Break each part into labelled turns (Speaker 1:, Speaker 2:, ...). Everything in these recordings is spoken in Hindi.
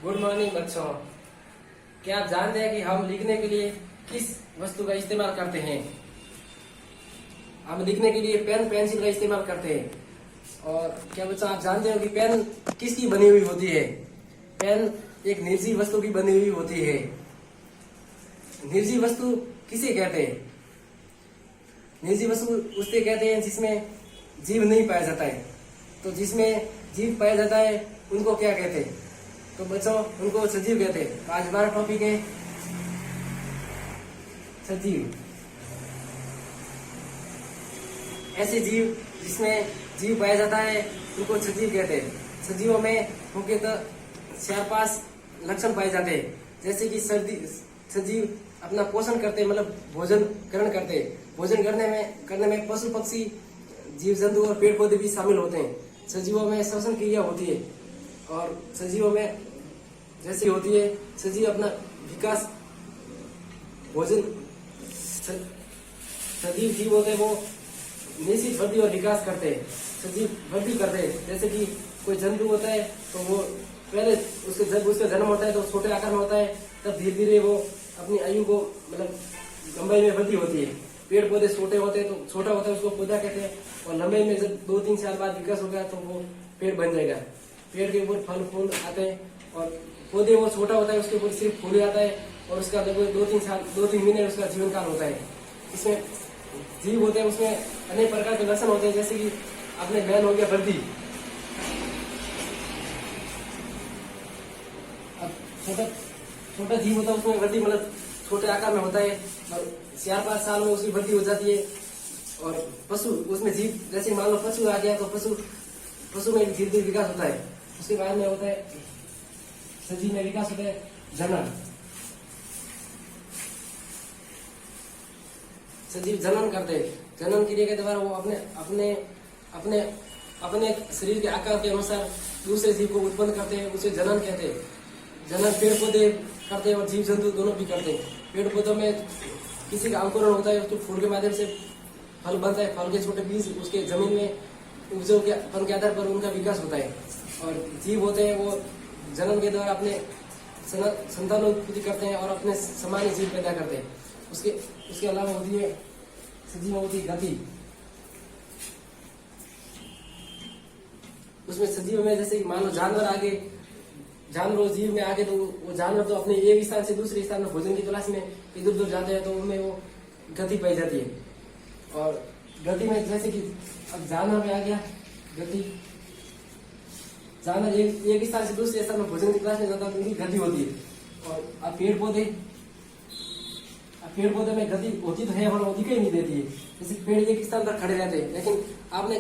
Speaker 1: गुड मॉर्निंग बच्चों। क्या आप जानते हैं कि हम लिखने के लिए किस वस्तु का इस्तेमाल करते हैं? हम लिखने के लिए पेन पेंसिल का इस्तेमाल करते हैं। और क्या बच्चों आप जानते हो कि पेन किसकी बनी हुई होती है? पेन एक निर्जीव वस्तु की बनी हुई होती है। निर्जीव वस्तु किसे कहते हैं? निर्जीव वस्तु उससे कहते हैं जिसमें जीव नहीं पाया जाता है। तो जिसमें जीव पाया जाता है उनको क्या कहते हैं? तो बच्चों उनको सजीव कहते हैं। आज हमारा टॉपिक है सजीव। ऐसे जीव जिसमें जीव पाया जाता है उनको सजीव कहते हैं। सजीवों में मुख्यतः 4-5 लक्षण पाए जाते हैं। जैसे कि सजीव अपना पोषण करते हैं, मतलब भोजन ग्रहण करते हैं। भोजन करने में पशु पक्षी जीव जंतु और पेड़ पौधे भी शामिल होते हैं। सजीवों में श्वसन क्रिया होती है और सजीवों में जैसी होती है सजीव अपना विकास भोजन सजीव जीव होते हैं वो निश्चित वृद्धि और विकास करते हैं। सजीव वृद्धि करते हैं। जैसे कि कोई जंतु होता है तो वो पहले जब उसका जन्म होता है तो छोटे आकार में होता है, तब धीरे धीरे वो अपनी आयु को मतलब लंबाई में वृद्धि होती है। पेड़ पौधे छोटे होते हैं तो छोटा होता है उसको पौधा कहते हैं, और लंबाई में जब 2-3 साल बाद विकास हो गया तो वो पेड़ बन जाएगा। पेड़ के ऊपर फल फूल आते हैं और पौधे वो छोटा होता है उसके ऊपर सिर्फ फूल आता है और उसका लगभग 2-3 महीने उसका जीवन काल होता है। इसमें जीव होते हैं उसमें अनेक प्रकार के लक्षण होते हैं। जैसे कि अपने बैल हो गया वृद्धि। अब छोटा जीव होता है उसमें वृद्धि मतलब छोटे आकार में होता है और 4-5 साल में उसकी वृद्धि हो जाती है। और पशु उसमें जीव जैसे मान लो पशु आ गया तो पशु में धीरे धीरे विकास होता है। उसके बाद में होता है सजीव में विकास होता है जनन। सजीव जनन करते हैं। जनन क्रिया के द्वारा वो अपने शरीर के आकार के अनुसार दूसरे जीव को उत्पन्न करते हैं, उसे जनन कहते हैं। जनन पेड़ पौधे करते हैं और जीव जंतु दोनों भी करते हैं। पेड़ पौधों में किसी का अंकुरण होता है, उसके फूल के माध्यम से फल बनता है। फल के छोटे बीज उसके जमीन में उपजो के फल के आधार पर उनका विकास होता है। और जीव होते हैं वो जन्म के द्वारा अपने संतानोत्पत्ति करते हैं और अपने सामान्य जीव पैदा करते हैं। उसके अलावा होती है सजीव होती है गति। उसमें सजीव में जैसे मान लो जानवर जीव में आगे तो वो जानवर तो अपने एक स्थान से दूसरे स्थान में भोजन की तलाश में इधर उधर जाते हैं तो उनमें वो गति पाई जाती है। और गति में जैसे कि अब जानवर में आ गया गति। जानवर एक स्थान से दूसरे स्थान में भोजन की तलाश में जाता है तो उनकी गति होती है। और अब पेड़ पौधे में गति होती तो है और वो दिखाई नहीं देती है। जैसे पेड़ एक स्थान पर खड़े रहते हैं, लेकिन आपने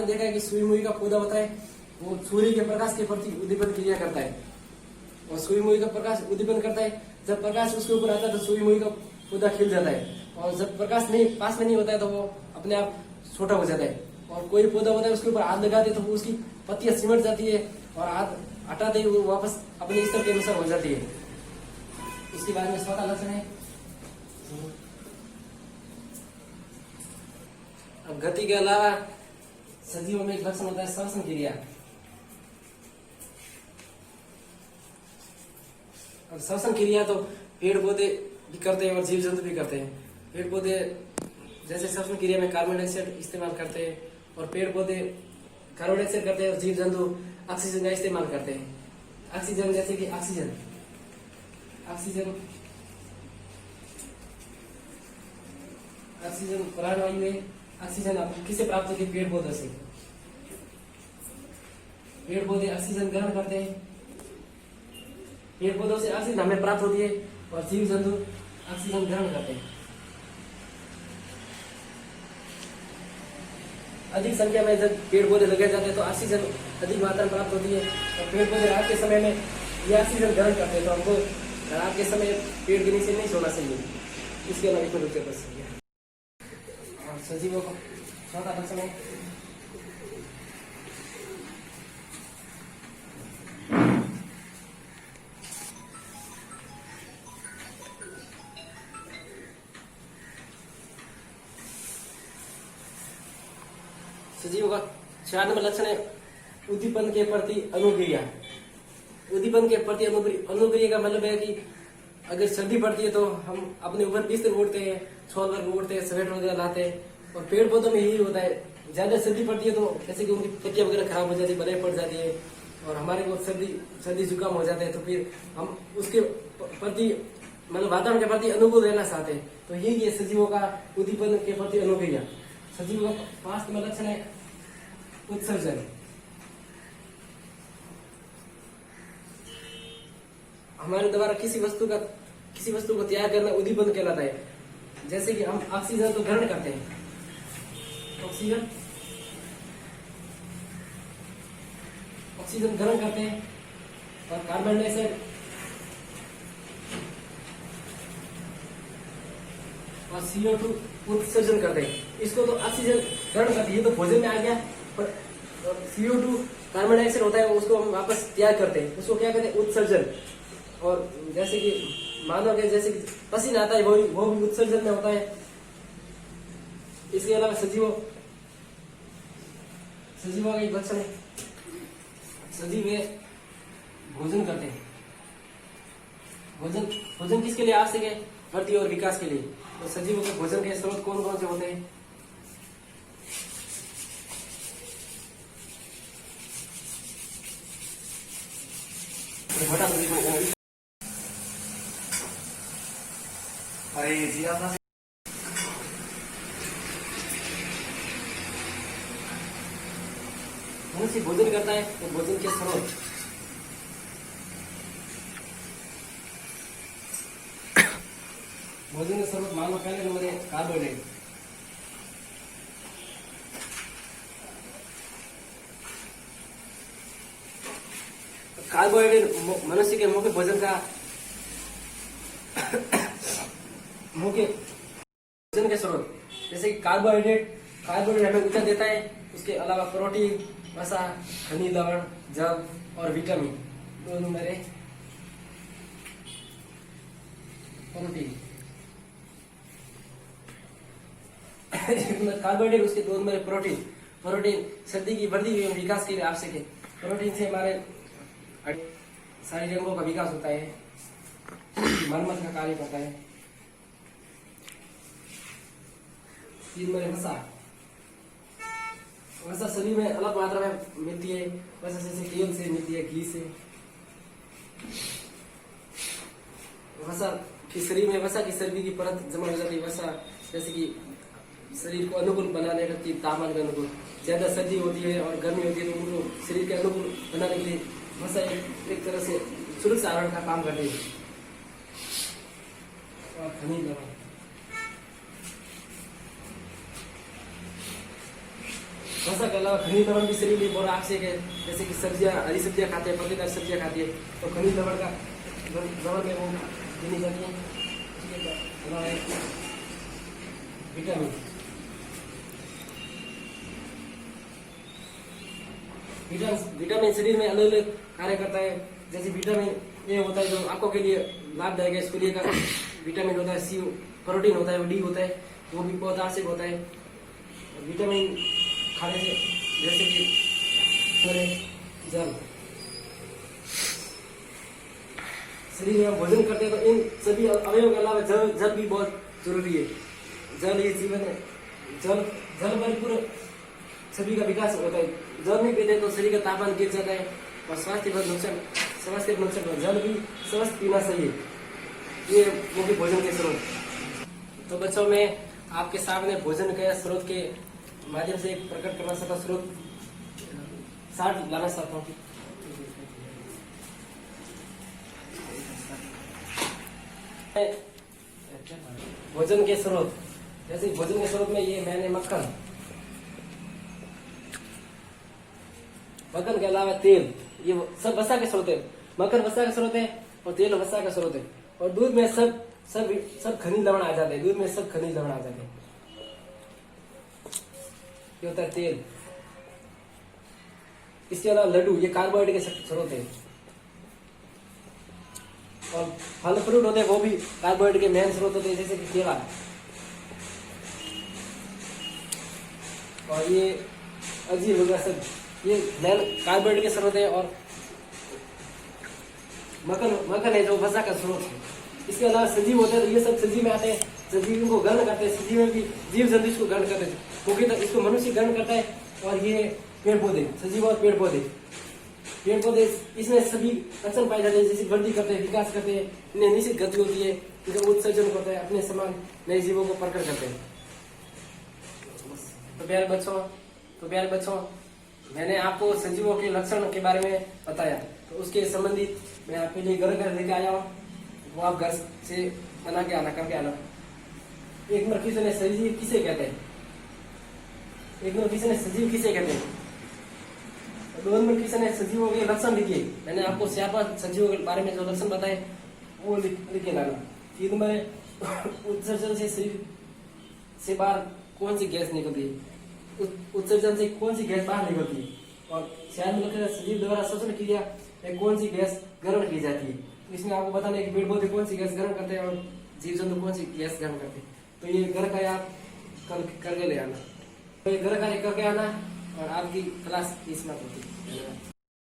Speaker 1: देखा है कि सुई मुई का पौधा होता है वो सूर्य के प्रकाश के प्रति उद्दीपन क्रिया करता है और सुई मुई का प्रकाश उद्दीपन करता है। जब प्रकाश उसके ऊपर आता है तो सुई मुई का पौधा खिल जाता है, और जब प्रकाश पास में नहीं होता है तो वो अपने आप छोटा हो जाता है। और कोई पौधा होता है उसके ऊपर हाथ लगाते तो उसकी पत्तियां सिमट जाती है और हाथ हटाते ही वो वापस अपने स्तर के अनुसार हो जाती है। इसके बाद में चौथा लक्षण है अब गति के अलावा सजीवों में एक लक्षण होता है श्वसन क्रिया। अब श्वसन क्रिया तो पेड़ पौधे भी करते हैं और जीव जंतु भी करते हैं। पेड़ पौधे जैसे श्वसन क्रिया में कार्बन डाइऑक्साइड इस्तेमाल करते हैं और पेड़ पौधे कार्बन डाइऑक्साइड करते हैं और जीव जंतु ऑक्सीजन का इस्तेमाल करते हैं। ऑक्सीजन जैसे कि ऑक्सीजन प्राणवायु है। ऑक्सीजन किसे प्राप्त होती है? पेड़ पौधों से। पेड़ पौधे ऑक्सीजन ग्रहण करते हैं। पेड़ पौधों से ऑक्सीजन हमें प्राप्त होती है और जीव जंतु ऑक्सीजन ग्रहण करते हैं। अधिक संख्या में जब पेड़ पौधे लगाए जाते हैं तो ऑक्सीजन अधिक मात्रा में प्राप्त होती है। और पेड़ पौधे रात के समय में ये ऑक्सीजन ग्रहण करते हैं तो हमको रात के समय पेड़ के नीचे नहीं सोना चाहिए। इसके अलावा कोई रुचि कर सकती है। सजीवों को चौथा लक्षण है सजीवों का 4 नंबर लक्षण है उद्दीपन के प्रति अनुक्रिया। उद्दीपन के प्रति अनुक्रिया का मतलब है कि अगर सर्दी पड़ती है तो हम अपने ऊपर बिस्तर ओढ़ते हैं, छोल वर्ग ओढ़ते हैं, स्वेटर वगैरह लाते हैं। और पेड़ पौधों में यही होता है, ज्यादा सर्दी पड़ती है तो जैसे कि उनकी पत्तियां वगैरह खराब हो जाती है, बलय पड़ जाती है और हमारे को सर्दी जुकाम हो जाता है। तो फिर हम उसके प्रति मतलब वातावरण के प्रति अनुकूल रहना चाहते हैं। तो यही है सजीवों का उद्दीपन के प्रति अनुक्रिया। सजीवों का पांच नंबर लक्षण है उत्सर्जन। हमारे द्वारा किसी वस्तु को तैयार करना उद्दीपन कहलाता है। जैसे कि हम ऑक्सीजन तो ग्रहण करते हैं, ऑक्सीजन ग्रहण करते हैं और कार्बन डाइऑक्साइड और CO2 उत्सर्जन करते हैं। इसको तो ऑक्सीजन ग्रहण करते हैं, ये तो भोजन में आ गया। पर CO2 कार्बन डाइऑक्साइड होता है, उसको हम वापस तैयार करते हैं, उसको क्या कहते हैं उत्सर्जन। और जैसे कि मानव के जैसे कि पसीना आता है वो भी उत्सर्जन में होता है। इसके अलावा सजीवों का एक लक्षण है, सजीव भोजन करते हैं। भोजन किसके लिए आवश्यक है? वृद्धि और विकास के लिए। तो सजीवों के भोजन के स्रोत कौन कौन से होते हैं?
Speaker 2: अरे जी आप
Speaker 1: मनुष्य भोजन करता है तो भोजन के स्रोत भोजन के स्रोत मान लो पहले नंबर है कार्बोहाइड्रेट। कार्बोहाइड्रेट मनुष्य के मुख्य भोजन का मुख्य भोजन के स्रोत। जैसे कि कार्बोहाइड्रेट हमें ऊर्जा देता है। उसके अलावा प्रोटीन, वसा, खनिज लवण, जल और विटामिन। दो नंबर है प्रोटीन। कार्बोहाइड्रेट उसके दो नंबर है प्रोटीन सर्दी की वृद्धि एवं विकास के लिए आवश्यक है। प्रोटीन से हमारे सारे अंगों का विकास होता है, मरम्मत का कार्य करता है। तीन नंबर वसा शरीर में अलग मात्रा में मिलती है। वसा जैसे तेल से मिलती है, घी से। वसा की शरीर में वसा की चर्बी की परत जमा हो जाती है। वसा जैसे कि शरीर को अनुकूल बनाने करती है, तापमान के अनुकूल। ज्यादा सर्दी होती है और गर्मी होती है तो उनको शरीर के अनुकूल बनाने के लिए वसा एक तरह से सुरक्षा आवरण का काम करती है। और खनिज लवण वसा के अलावा खनिज लवण भी शरीर में बहुत आवश्यक है। जैसे कि हरी सब्जियां खाते हैं, पत्तेदार सब्जियां खाती है तो खनिज लवण का लवण में वो देनी जाती है। विटामिन शरीर में अलग अलग कार्य करता है। जैसे विटामिन ए होता है जो आंखों के लिए लाभदायक है, सूर्य का विटामिन होता है। सी प्रोटीन होता है, वो डी होता है, वो भी बहुत आवश्यक होता है। विटामिन खाने से जैसे कि जल, शरीर में भोजन करते हैं तो इन सभी अवयवों के अलावा जल भी बहुत जरूरी है। जल ही जीवन है। जल भरपूर सभी का विकास होता है। जल नहीं पीते तो शरीर का तापमान गिर जाता है और स्वास्थ्य पर नुकसान जल भी स्वस्थ पीना चाहिए। ये मुख्य भोजन के स्रोत। तो बच्चों में आपके सामने भोजन के स्रोत के माध्यम से एक प्रकट करना चाहता स्रोत 60 लाना चाहता हूँ। भोजन के स्रोत, जैसे भोजन के स्रोत में ये मैंने मक्खन के अलावा तेल, ये सब वसा के स्रोत है। मक्खन वसा का स्रोत है और तेल वसा का स्रोत है। और दूध में सब खनिज लवण आ जाते हैं। दूध में सब खनिज लवण आ जाते हैं। ये होता है तेल। इसके अलावा लड्डू, ये कार्बोहाइड्रेट के स्रोत है। और फल फ्रूट होते हैं, वो भी कार्बोहाइड्रेट के मेन स्रोत होते हैं, जैसे कि केला। और ये अजीब वगैरह सब ये मेन कार्बोहाइड्रेट के स्रोत है। और मक्खन है जो वसा का स्रोत है। इसके अलावा सजीव होते हैं, तो ये सब सजीव में आते हैं, सजीव को ग्रहण करते हैं, सजीव में भी जीव जंतु इसको ग्रहण करते हैं, क्योंकि तो इसको मनुष्य ग्रहण करता है। और ये पेड़ पौधे, सजीव और पेड़ पौधे इसमें सभी लक्षण पाए जाते हैं, जैसे वृद्धि करते हैं, विकास करते हैं, इन्हें निश्चित गति होती है, इनका उत्सर्जन करते हैं, अपने समान नए जीवों को प्रकट करते हैं। तो प्यारे बच्चों मैंने आपको सजीवों के लक्षण के बारे में बताया, तो उसके संबंधित मैं आपके लिए घर लेके आया हूँ, वो आप घर से बना के आना, करके आना। एक नंबर क्वेश्चन है, सजीव किसे कहते हैं? एक नंबर क्वेश्चन है, सजीव किसे कहते हैं? दो नंबर क्वेश्चन है, सजीवों के लक्षण लिखिए। मैंने आपको 4-5 सजीवों के बारे में जो लक्षण बताए वो लिख के लाना। 3 नंबर है, उत्सर्जन से शरीर से बाहर कौन सी गैस निकलती है? उत्सर्जन से कौन सी गैस बाहर निकलती है? और 4 नंबर सजीव द्वारा श्वसन क्रिया में कौन सी गैस ग्रहण की जाती है? तो इसमें आपको बताना है कि पेड़ पौधे कौन सी गैस ग्रहण करते हैं और जीव जंतु कौन सी गैस ग्रहण करते हैं। तो ये घर का आप करके ले आना, तो ये घर का करके आना और आपकी क्लास इसमें होती है।